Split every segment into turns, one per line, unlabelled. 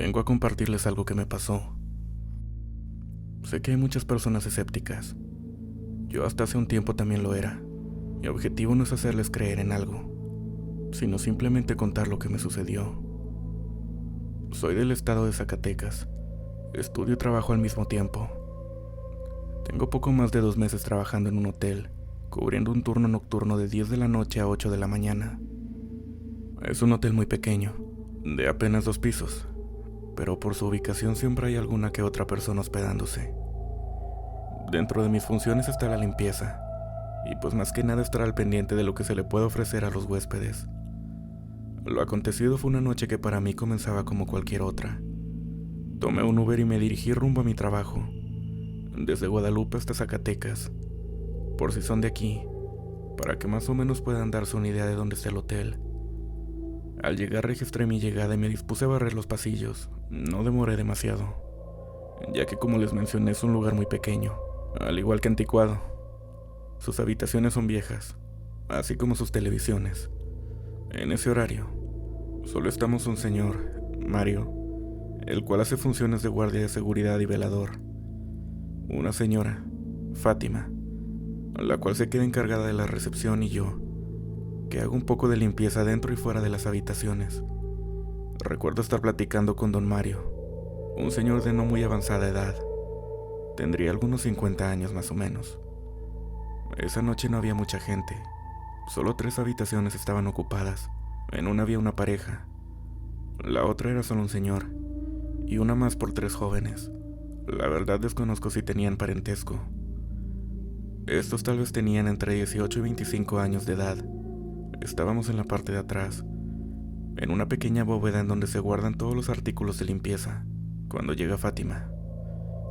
Vengo a compartirles algo que me pasó. Sé que hay muchas personas escépticas. Yo hasta hace un tiempo también lo era. Mi objetivo no es hacerles creer en algo, sino simplemente contar lo que me sucedió. Soy del estado de Zacatecas. Estudio y trabajo al mismo tiempo. Tengo poco más de 2 meses trabajando en un hotel, cubriendo un turno nocturno de 10 de la noche a 8 de la mañana. Es un hotel muy pequeño, de apenas 2 pisos, pero por su ubicación siempre hay alguna que otra persona hospedándose. Dentro de mis funciones está la limpieza, y pues más que nada estar al pendiente de lo que se le puede ofrecer a los huéspedes. Lo acontecido fue una noche que para mí comenzaba como cualquier otra. Tomé un Uber y me dirigí rumbo a mi trabajo, desde Guadalupe hasta Zacatecas, por si son de aquí, para que más o menos puedan darse una idea de dónde está el hotel. Al llegar registré mi llegada y me dispuse a barrer los pasillos. No demoré demasiado, ya que como les mencioné es un lugar muy pequeño, al igual que anticuado. Sus habitaciones son viejas, así como sus televisiones. En ese horario, solo estamos un señor, Mario, el cual hace funciones de guardia de seguridad y velador. Una señora, Fátima, la cual se queda encargada de la recepción, y yo, que hago un poco de limpieza dentro y fuera de las habitaciones. Recuerdo estar platicando con don Mario, un señor de no muy avanzada edad. Tendría algunos 50 años más o menos. Esa noche no había mucha gente. Solo 3 habitaciones estaban ocupadas. En una había una pareja. La otra era solo un señor. Y una más por 3 jóvenes. La verdad desconozco si tenían parentesco. Estos tal vez tenían entre 18 y 25 años de edad. Estábamos en la parte de atrás, en una pequeña bóveda en donde se guardan todos los artículos de limpieza, cuando llega Fátima,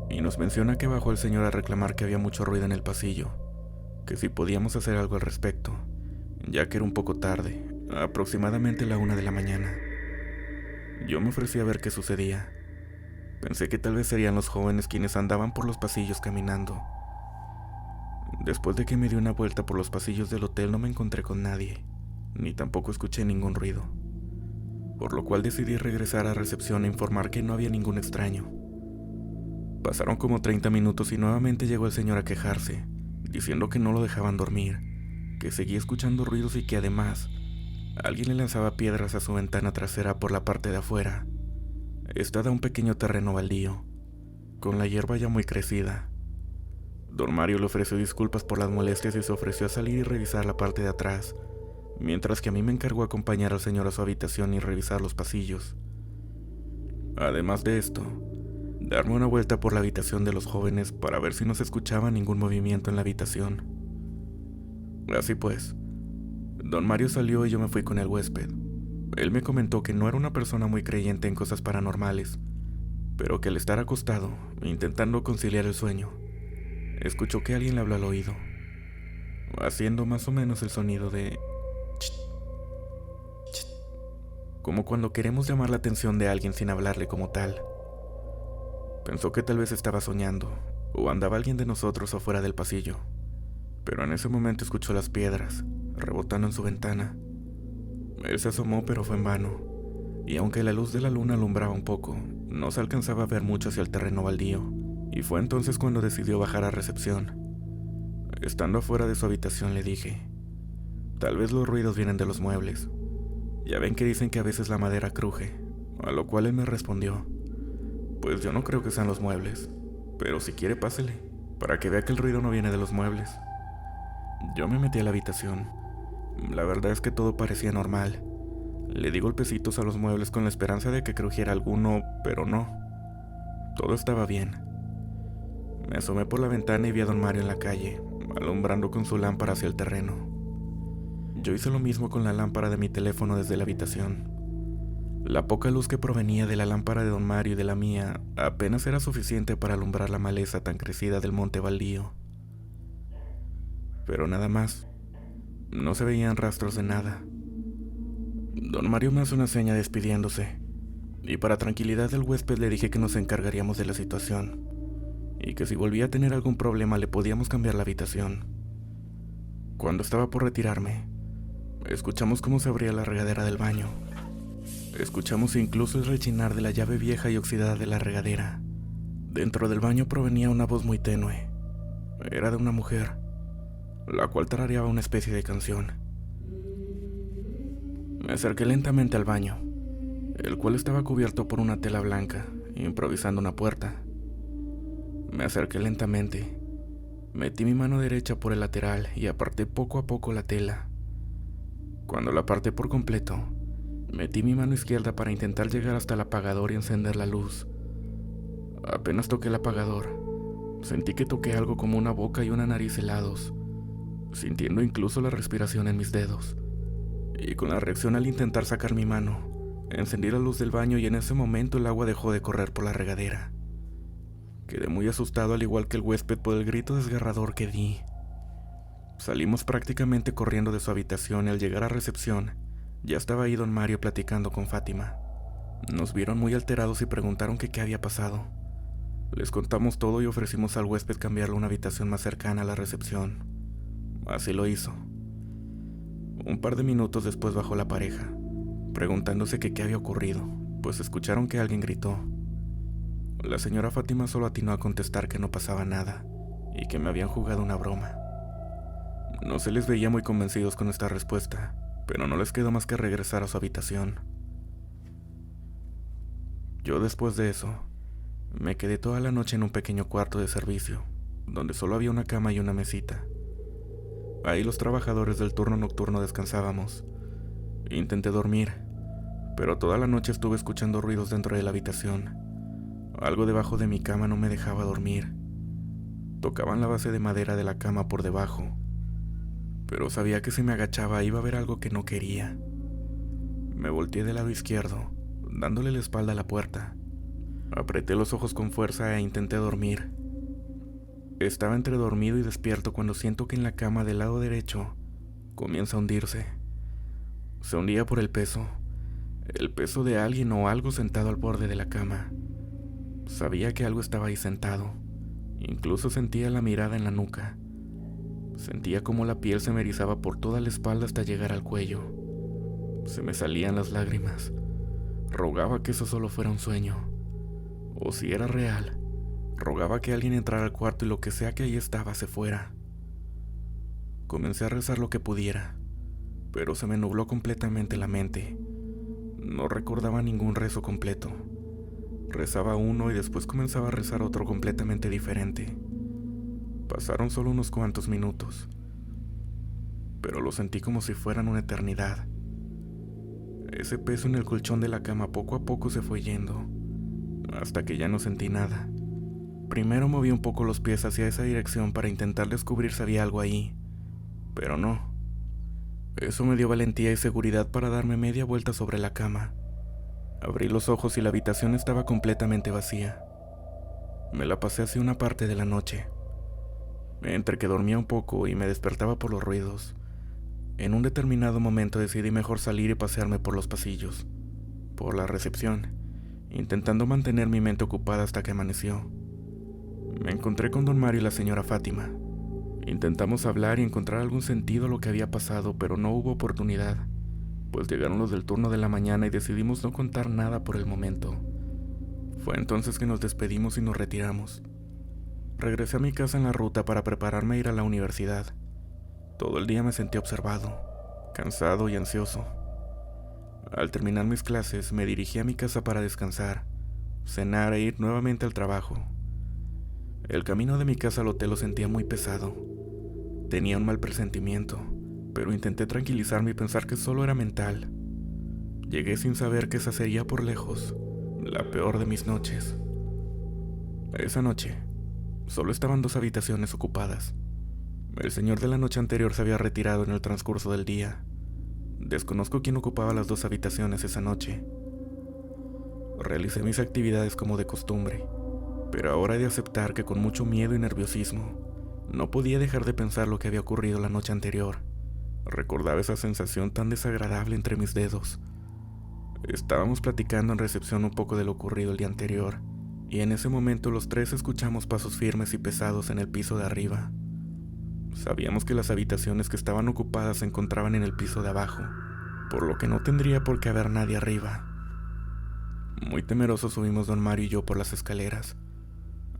y nos menciona que bajó el señor a reclamar que había mucho ruido en el pasillo, que si podíamos hacer algo al respecto, ya que era un poco tarde, aproximadamente la 1 de la mañana. Yo me ofrecí a ver qué sucedía. Pensé que tal vez serían los jóvenes quienes andaban por los pasillos caminando. Después de que me di una vuelta por los pasillos del hotel no me encontré con nadie, ni tampoco escuché ningún ruido, por lo cual decidí regresar a recepción e informar que no había ningún extraño. Pasaron como 30 minutos y nuevamente llegó el señor a quejarse, diciendo que no lo dejaban dormir, que seguía escuchando ruidos y que además alguien le lanzaba piedras a su ventana trasera por la parte de afuera. Esta da un pequeño terreno baldío, con la hierba ya muy crecida. Don Mario le ofreció disculpas por las molestias y se ofreció a salir y revisar la parte de atrás, mientras que a mí me encargó acompañar al señor a su habitación y revisar los pasillos. Además de esto, darme una vuelta por la habitación de los jóvenes para ver si no se escuchaba ningún movimiento en la habitación. Así pues, don Mario salió y yo me fui con el huésped. Él me comentó que no era una persona muy creyente en cosas paranormales, pero que al estar acostado, intentando conciliar el sueño, escuchó que alguien le habló al oído, haciendo más o menos el sonido de chit, chit, como cuando queremos llamar la atención de alguien sin hablarle como tal. Pensó que tal vez estaba soñando, o andaba alguien de nosotros afuera del pasillo, pero en ese momento escuchó las piedras rebotando en su ventana. Él se asomó, pero fue en vano, y aunque la luz de la luna alumbraba un poco, no se alcanzaba a ver mucho hacia el terreno baldío, y fue entonces cuando decidió bajar a recepción. Estando afuera de su habitación le dije, tal vez los ruidos vienen de los muebles. Ya ven que dicen que a veces la madera cruje, a lo cual él me respondió, pues yo no creo que sean los muebles, pero si quiere pásele, para que vea que el ruido no viene de los muebles. Yo me metí a la habitación. La verdad es que todo parecía normal. Le di golpecitos a los muebles con la esperanza de que crujiera alguno, pero no. Todo estaba bien. Me asomé por la ventana y vi a don Mario en la calle, alumbrando con su lámpara hacia el terreno. Yo hice lo mismo con la lámpara de mi teléfono desde la habitación. La poca luz que provenía de la lámpara de don Mario y de la mía apenas era suficiente para alumbrar la maleza tan crecida del monte baldío. Pero nada más. No se veían rastros de nada. Don Mario me hace una seña despidiéndose, y para tranquilidad del huésped le dije que nos encargaríamos de la situación, y que si volvía a tener algún problema le podíamos cambiar la habitación. Cuando estaba por retirarme, escuchamos cómo se abría la regadera del baño. Escuchamos incluso el rechinar de la llave vieja y oxidada de la regadera. Dentro del baño provenía una voz muy tenue. Era de una mujer, la cual tarareaba una especie de canción. Me acerqué lentamente al baño, el cual estaba cubierto por una tela blanca, improvisando una puerta. Me acerqué lentamente, metí mi mano derecha por el lateral y aparté poco a poco la tela. Cuando la aparté por completo, metí mi mano izquierda para intentar llegar hasta el apagador y encender la luz. Apenas toqué el apagador, sentí que toqué algo como una boca y una nariz helados, sintiendo incluso la respiración en mis dedos. Y con la reacción al intentar sacar mi mano, encendí la luz del baño y en ese momento el agua dejó de correr por la regadera. Quedé muy asustado, al igual que el huésped, por el grito desgarrador que di. Salimos prácticamente corriendo de su habitación y al llegar a recepción, ya estaba ahí don Mario platicando con Fátima. Nos vieron muy alterados y preguntaron que qué había pasado. Les contamos todo y ofrecimos al huésped cambiarle una habitación más cercana a la recepción. Así lo hizo. Un par de minutos después bajó la pareja, preguntándose que qué había ocurrido, pues escucharon que alguien gritó. La señora Fátima solo atinó a contestar que no pasaba nada y que me habían jugado una broma. No se les veía muy convencidos con esta respuesta, pero no les quedó más que regresar a su habitación. Yo, después de eso, me quedé toda la noche en un pequeño cuarto de servicio, donde solo había una cama y una mesita. Ahí los trabajadores del turno nocturno descansábamos. Intenté dormir, pero toda la noche estuve escuchando ruidos dentro de la habitación. Algo debajo de mi cama no me dejaba dormir. Tocaban la base de madera de la cama por debajo, pero sabía que si me agachaba iba a ver algo que no quería. Me volteé del lado izquierdo, dándole la espalda a la puerta. Apreté los ojos con fuerza e intenté dormir. Estaba entre dormido y despierto cuando siento que en la cama del lado derecho comienza a hundirse. Se hundía por el peso de alguien o algo sentado al borde de la cama. Sabía que algo estaba ahí sentado. Incluso sentía la mirada en la nuca. Sentía como la piel se me erizaba por toda la espalda hasta llegar al cuello. Se me salían las lágrimas. Rogaba que eso solo fuera un sueño. O si era real, rogaba que alguien entrara al cuarto y lo que sea que ahí estaba se fuera. Comencé a rezar lo que pudiera, pero se me nubló completamente la mente. No recordaba ningún rezo completo. Rezaba uno y después comenzaba a rezar otro completamente diferente. Pasaron solo unos cuantos minutos, pero lo sentí como si fueran una eternidad. Ese peso en el colchón de la cama poco a poco se fue yendo, hasta que ya no sentí nada. Primero moví un poco los pies hacia esa dirección para intentar descubrir si había algo ahí, pero no. Eso me dio valentía y seguridad para darme media vuelta sobre la cama. Abrí los ojos y la habitación estaba completamente vacía. Me la pasé hacia una parte de la noche. Entre que dormía un poco y me despertaba por los ruidos, en un determinado momento decidí mejor salir y pasearme por los pasillos, por la recepción, intentando mantener mi mente ocupada hasta que amaneció. Me encontré con don Mario y la señora Fátima. Intentamos hablar y encontrar algún sentido a lo que había pasado, pero no hubo oportunidad, pues llegaron los del turno de la mañana y decidimos no contar nada por el momento. Fue entonces que nos despedimos y nos retiramos. Regresé a mi casa en la ruta para prepararme a ir a la universidad. Todo el día me sentí observado, cansado y ansioso. Al terminar mis clases, me dirigí a mi casa para descansar, cenar e ir nuevamente al trabajo. El camino de mi casa al hotel lo sentía muy pesado. Tenía un mal presentimiento, pero intenté tranquilizarme y pensar que solo era mental. Llegué sin saber que esa sería por lejos la peor de mis noches. Esa noche, solo estaban 2 habitaciones ocupadas. El señor de la noche anterior se había retirado en el transcurso del día. Desconozco quién ocupaba las 2 habitaciones esa noche. Realicé mis actividades como de costumbre, pero ahora he de aceptar que con mucho miedo y nerviosismo no podía dejar de pensar lo que había ocurrido la noche anterior. Recordaba esa sensación tan desagradable entre mis dedos. Estábamos platicando en recepción un poco de lo ocurrido el día anterior, y en ese momento los 3 escuchamos pasos firmes y pesados en el piso de arriba. Sabíamos que las habitaciones que estaban ocupadas se encontraban en el piso de abajo, por lo que no tendría por qué haber nadie arriba. Muy temerosos subimos don Mario y yo por las escaleras.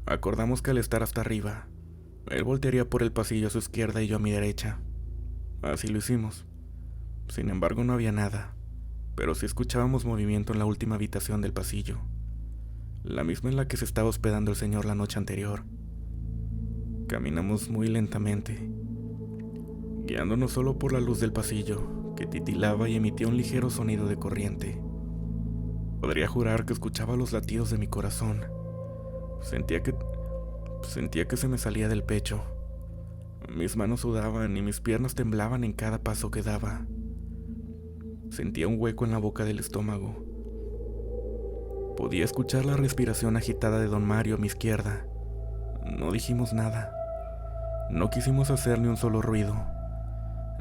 Acordamos que al estar hasta arriba, él voltearía por el pasillo a su izquierda y yo a mi derecha. Así lo hicimos. Sin embargo, no había nada, pero sí escuchábamos movimiento en la última habitación del pasillo, la misma en la que se estaba hospedando el señor la noche anterior. Caminamos muy lentamente, guiándonos solo por la luz del pasillo, que titilaba y emitía un ligero sonido de corriente. Podría jurar que escuchaba los latidos de mi corazón. Sentía que se me salía del pecho. Mis manos sudaban y mis piernas temblaban en cada paso que daba. Sentía un hueco en la boca del estómago. Podía escuchar la respiración agitada de don Mario a mi izquierda. No dijimos nada. No quisimos hacer ni un solo ruido.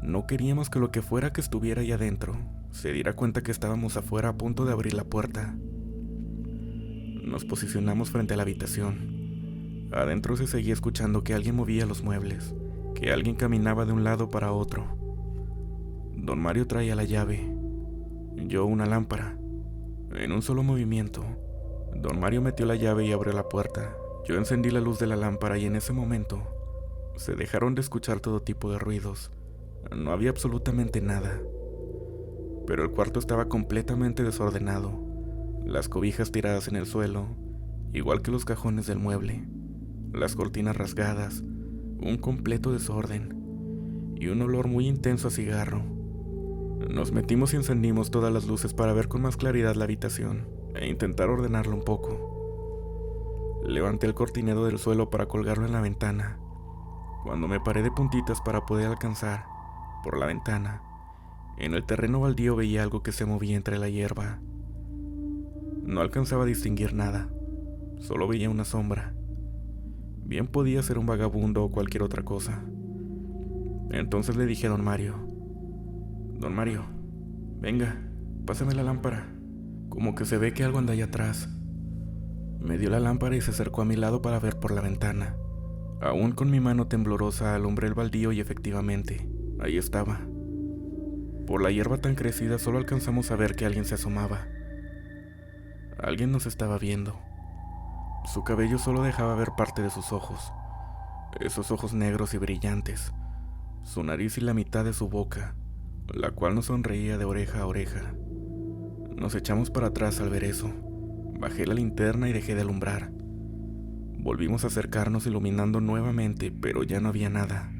No queríamos que lo que fuera que estuviera ahí adentro se diera cuenta que estábamos afuera a punto de abrir la puerta. Nos posicionamos frente a la habitación. Adentro se seguía escuchando que alguien movía los muebles, que alguien caminaba de un lado para otro. Don Mario traía la llave, yo una lámpara. En un solo movimiento, don Mario metió la llave y abrió la puerta. Yo encendí la luz de la lámpara y en ese momento se dejaron de escuchar todo tipo de ruidos. No había absolutamente nada, pero el cuarto estaba completamente desordenado. Las cobijas tiradas en el suelo, igual que los cajones del mueble, las cortinas rasgadas, un completo desorden y un olor muy intenso a cigarro. Nos metimos y encendimos todas las luces para ver con más claridad la habitación e intentar ordenarlo un poco. Levanté el cortinero del suelo para colgarlo en la ventana. Cuando me paré de puntitas para poder alcanzar, por la ventana, en el terreno baldío veía algo que se movía entre la hierba. No alcanzaba a distinguir nada, solo veía una sombra. Bien podía ser un vagabundo o cualquier otra cosa. Entonces le dije a don Mario: Don Mario, venga, pásame la lámpara. Como que se ve que algo anda allá atrás. Me dio la lámpara y se acercó a mi lado para ver por la ventana. Aún con mi mano temblorosa alumbré el baldío y efectivamente, ahí estaba. Por la hierba tan crecida solo alcanzamos a ver que alguien se asomaba. Alguien nos estaba viendo. Su cabello solo dejaba ver parte de sus ojos, esos ojos negros y brillantes, su nariz y la mitad de su boca, la cual nos sonreía de oreja a oreja. Nos echamos para atrás al ver eso. Bajé la linterna y dejé de alumbrar. Volvimos a acercarnos iluminando nuevamente, pero ya no había nada.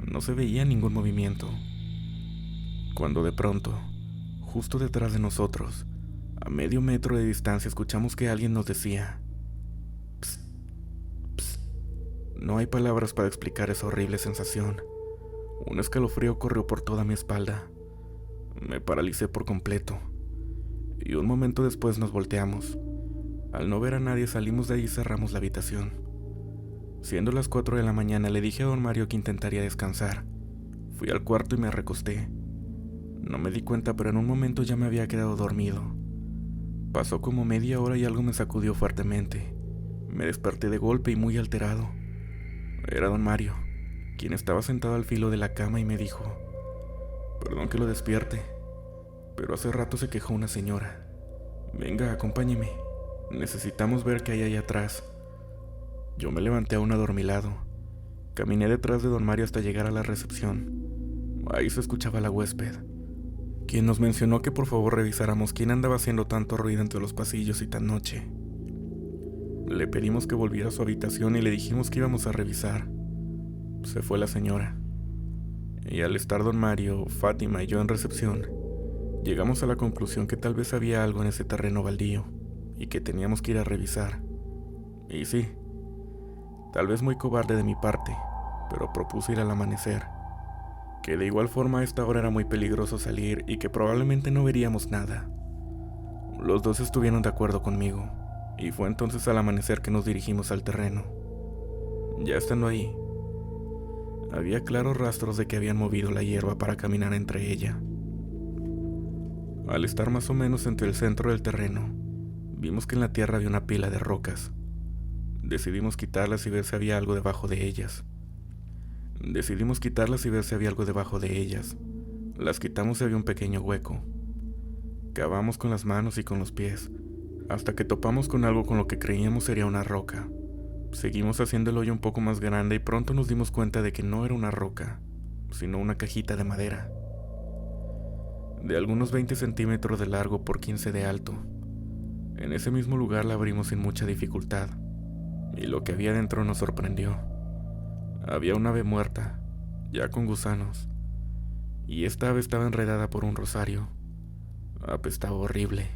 No se veía ningún movimiento. Cuando de pronto, justo detrás de nosotros, a medio metro de distancia, escuchamos que alguien nos decía: "Psst, psst". No hay palabras para explicar esa horrible sensación. Un escalofrío corrió por toda mi espalda. Me paralicé por completo. Y un momento después nos volteamos. Al no ver a nadie salimos de ahí y cerramos la habitación. Siendo las 4 de la mañana le dije a don Mario que intentaría descansar. Fui al cuarto y me recosté. No me di cuenta, pero en un momento ya me había quedado dormido. Pasó como media hora y algo me sacudió fuertemente. Me desperté de golpe y muy alterado. Era don Mario, quien estaba sentado al filo de la cama y me dijo: Perdón que lo despierte, pero hace rato se quejó una señora. Venga, acompáñeme. Necesitamos ver qué hay ahí atrás. Yo me levanté aún adormilado. Caminé detrás de don Mario hasta llegar a la recepción. Ahí se escuchaba la huésped, quien nos mencionó que por favor revisáramos quién andaba haciendo tanto ruido entre los pasillos y tan noche. Le pedimos que volviera a su habitación y le dijimos que íbamos a revisar. Se fue la señora. Y al estar don Mario, Fátima y yo en recepción, llegamos a la conclusión que tal vez había algo en ese terreno baldío y que teníamos que ir a revisar. Y sí, tal vez muy cobarde de mi parte, pero propuse ir al amanecer. Que de igual forma a esta hora era muy peligroso salir y que probablemente no veríamos nada. Los dos estuvieron de acuerdo conmigo, y fue entonces al amanecer que nos dirigimos al terreno. Ya estando ahí, había claros rastros de que habían movido la hierba para caminar entre ella. Al estar más o menos entre el centro del terreno, vimos que en la tierra había una pila de rocas. Decidimos quitarlas y ver si había algo debajo de ellas. Las quitamos y había un pequeño hueco. Cavamos con las manos y con los pies, hasta que topamos con algo con lo que creíamos sería una roca. Seguimos haciendo el hoyo un poco más grande y pronto nos dimos cuenta de que no era una roca, sino una cajita de madera, de algunos 20 centímetros de largo por 15 de alto. En ese mismo lugar la abrimos sin mucha dificultad, y lo que había dentro nos sorprendió. Había una ave muerta, ya con gusanos, y esta ave estaba enredada por un rosario. Apestaba horrible.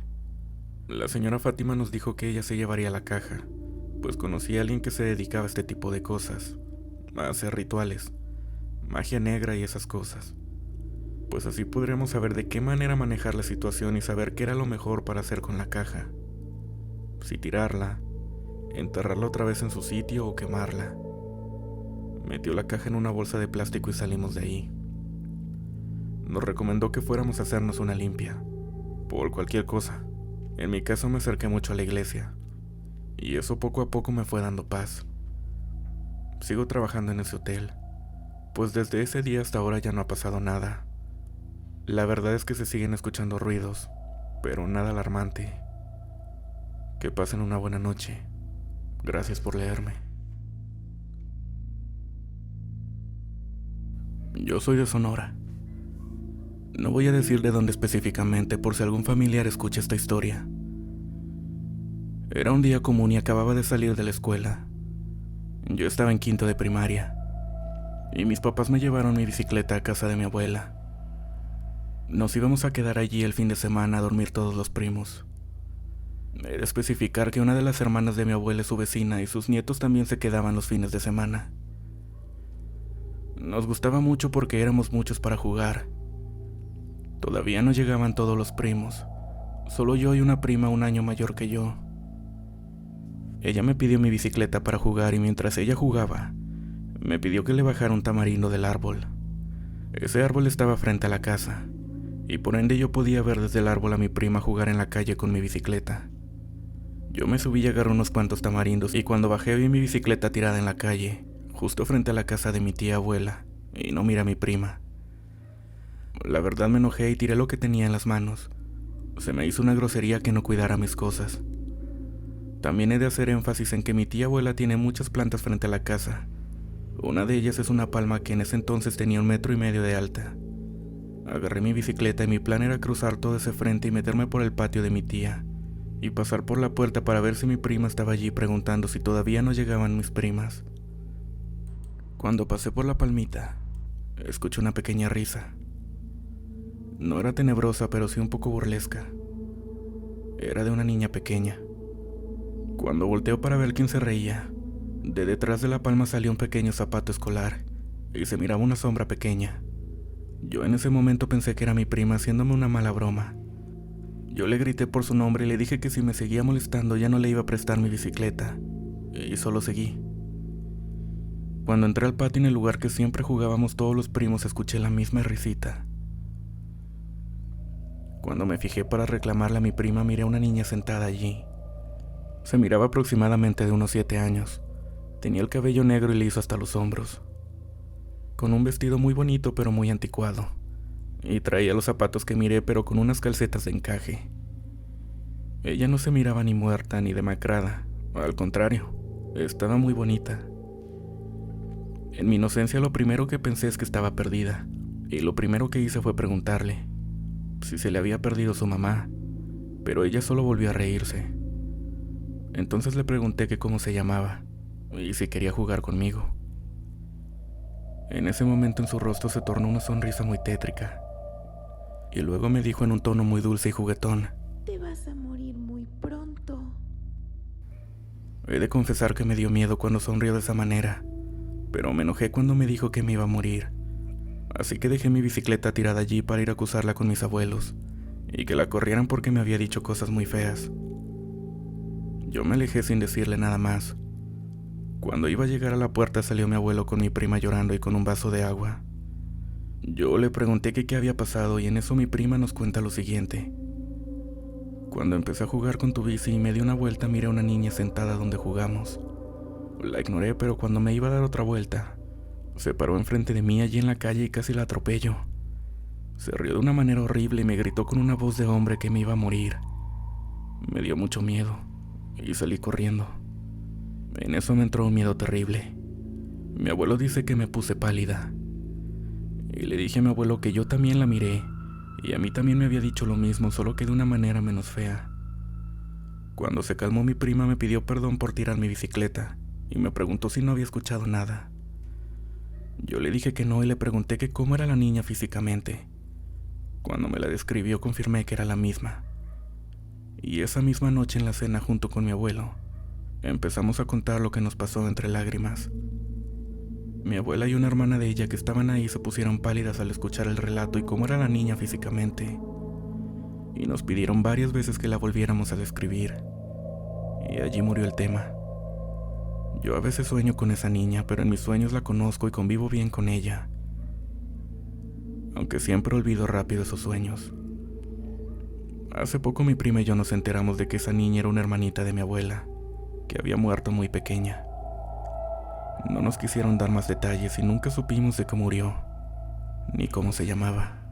La señora Fátima nos dijo que ella se llevaría la caja, pues conocía a alguien que se dedicaba a este tipo de cosas, a hacer rituales, magia negra y esas cosas. Pues así podremos saber de qué manera manejar la situación y saber qué era lo mejor para hacer con la caja. Si tirarla, enterrarla otra vez en su sitio o quemarla. Metió la caja en una bolsa de plástico y salimos de ahí. Nos recomendó que fuéramos a hacernos una limpia, por cualquier cosa. En mi caso me acerqué mucho a la iglesia, y eso poco a poco me fue dando paz. Sigo trabajando en ese hotel, pues desde ese día hasta ahora ya no ha pasado nada. La verdad es que se siguen escuchando ruidos, pero nada alarmante. Que pasen una buena noche. Gracias por leerme. Yo soy de Sonora. No voy a decir de dónde específicamente por si algún familiar escucha esta historia. Era un día común y acababa de salir de la escuela. Yo estaba en quinto de primaria, y mis papás me llevaron mi bicicleta a casa de mi abuela. Nos íbamos a quedar allí el fin de semana a dormir todos los primos. He de especificar que una de las hermanas de mi abuela es su vecina y sus nietos también se quedaban los fines de semana. Nos gustaba mucho porque éramos muchos para jugar. Todavía no llegaban todos los primos, solo yo y una prima un año mayor que yo. Ella me pidió mi bicicleta para jugar y mientras ella jugaba, me pidió que le bajara un tamarindo del árbol. Ese árbol estaba frente a la casa, y por ende yo podía ver desde el árbol a mi prima jugar en la calle con mi bicicleta. Yo me subí y agarré unos cuantos tamarindos y cuando bajé vi mi bicicleta tirada en la calle, justo frente a la casa de mi tía abuela, y no miré a mi prima. La verdad me enojé y tiré lo que tenía en las manos. Se me hizo una grosería que no cuidara mis cosas. También he de hacer énfasis en que mi tía abuela tiene muchas plantas frente a la casa. Una de ellas es una palma que en ese entonces tenía 1,5 metros de alta. Agarré mi bicicleta y mi plan era cruzar todo ese frente y meterme por el patio de mi tía, y pasar por la puerta para ver si mi prima estaba allí preguntando si todavía no llegaban mis primas. Cuando pasé por la palmita, escuché una pequeña risa. No era tenebrosa, pero sí un poco burlesca. Era de una niña pequeña. Cuando volteo para ver quién se reía, de detrás de la palma salió un pequeño zapato escolar, y se miraba una sombra pequeña. Yo en ese momento pensé que era mi prima haciéndome una mala broma. Yo le grité por su nombre y le dije que si me seguía molestando ya no le iba a prestar mi bicicleta, y solo seguí. Cuando entré al patio en el lugar que siempre jugábamos todos los primos, escuché la misma risita. Cuando me fijé para reclamarle a mi prima, miré a una niña sentada allí. Se miraba aproximadamente de unos 7 años. Tenía el cabello negro y liso hasta los hombros, con un vestido muy bonito pero muy anticuado, y traía los zapatos que miré pero con unas calcetas de encaje. Ella no se miraba ni muerta ni demacrada, al contrario, estaba muy bonita. En mi inocencia lo primero que pensé es que estaba perdida, y lo primero que hice fue preguntarle si se le había perdido su mamá, pero ella solo volvió a reírse. Entonces le pregunté que cómo se llamaba, y si quería jugar conmigo. En ese momento en su rostro se tornó una sonrisa muy tétrica, y luego me dijo en un tono muy dulce y juguetón:
Te vas a morir muy pronto.
He de confesar que me dio miedo cuando sonrió de esa manera, pero me enojé cuando me dijo que me iba a morir. Así que dejé mi bicicleta tirada allí para ir a acusarla con mis abuelos, y que la corrieran porque me había dicho cosas muy feas. Yo me alejé sin decirle nada más. Cuando iba a llegar a la puerta salió mi abuelo con mi prima llorando y con un vaso de agua. Yo le pregunté que qué había pasado y en eso mi prima nos cuenta lo siguiente. Cuando empecé a jugar con tu bici y me di una vuelta miré a una niña sentada donde jugamos. La ignoré, pero cuando me iba a dar otra vuelta, se paró enfrente de mí allí en la calle y casi la atropello. Se rió de una manera horrible y me gritó con una voz de hombre que me iba a morir. Me dio mucho miedo y salí corriendo. En eso me entró un miedo terrible. Mi abuelo dice que me puse pálida. Y le dije a mi abuelo que yo también la miré, y a mí también me había dicho lo mismo, solo que de una manera menos fea. Cuando se calmó, mi prima me pidió perdón por tirar mi bicicleta y me preguntó si no había escuchado nada. Yo le dije que no y le pregunté que cómo era la niña físicamente. Cuando me la describió, confirmé que era la misma. Y esa misma noche en la cena junto con mi abuelo, empezamos a contar lo que nos pasó entre lágrimas. Mi abuela y una hermana de ella que estaban ahí se pusieron pálidas al escuchar el relato y cómo era la niña físicamente. Y nos pidieron varias veces que la volviéramos a describir. Y allí murió el tema. Yo a veces sueño con esa niña, pero en mis sueños la conozco y convivo bien con ella. Aunque siempre olvido rápido esos sueños. Hace poco mi prima y yo nos enteramos de que esa niña era una hermanita de mi abuela, que había muerto muy pequeña. No nos quisieron dar más detalles y nunca supimos de qué murió, ni cómo se llamaba.